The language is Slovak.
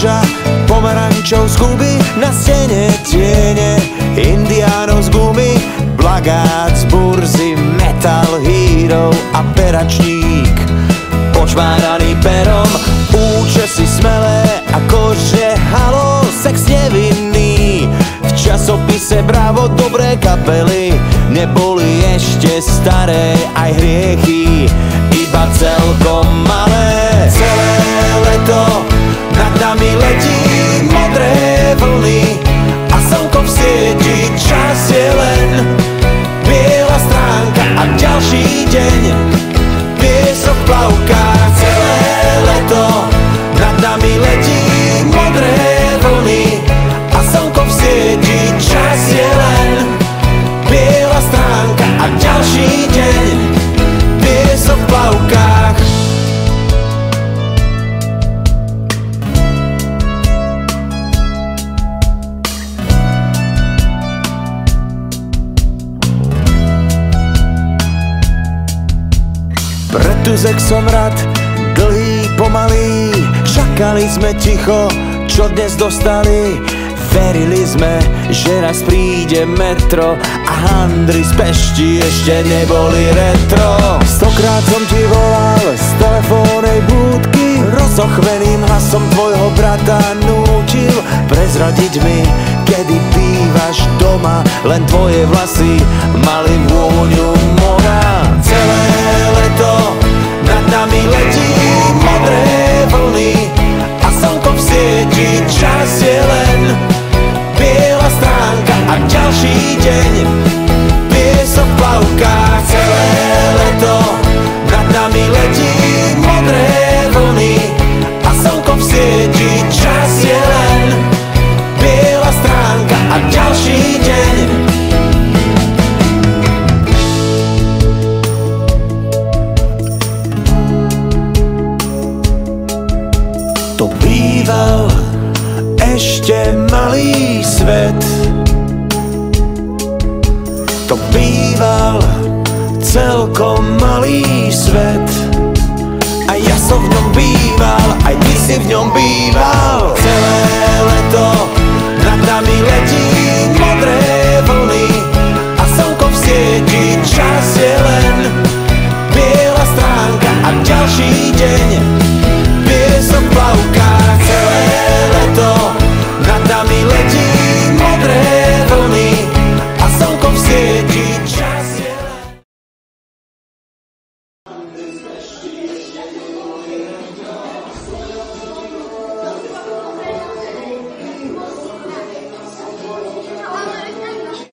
koža, pomerančov z huby, na stene tiene indiánov z gumy, plagát z burzy, Metal Hero a peračník počmáraný perom, účesy smelé a kože, halo, sex nevinný. V časopise Bravo dobré kapely neboli ešte staré, aj hriechy iba celkom malé. Celé leto nad nami letí modré vlny a slnko v sieti, čas je len biela stránka a ďalší deň piesok v plavkách. Celé leto nad nami letí modré vlny a slnko v sieti, čas je len biela stránka a ďalší deň piesok v plavkách. Pretuzek som rád, dlhý, pomalý, čakali sme ticho, čo dnes dostali. Verili sme, že raz príde metro a handry z Pešti ešte neboli retro. 100-krát som ti volal z telefónnej budky, rozochveným hlasom tvojho brata nútil prezradiť mi, kedy bývaš doma, len tvoje vlasy mali vôňu mora. Celé leto nad nami letí modré vlny a slnko v sieti, čas je len biela stránka a ďalší deň piesok v plavkách. Celé leto nad nami letí modré vlny a slnko v sieti, čas je len biela stránka a ďalší deň. To býval ešte malý svet, to býval celkom malý svet. A ja som v ňom býval, aj ty si v ňom býval. Celé leto nad nami letí modré vlny a slnko v sieti, čas je len biela stránka a ďalší deň piesok v plavkách. Celé leto nad nami letí modré vlny a slnko v sieti, čas je len.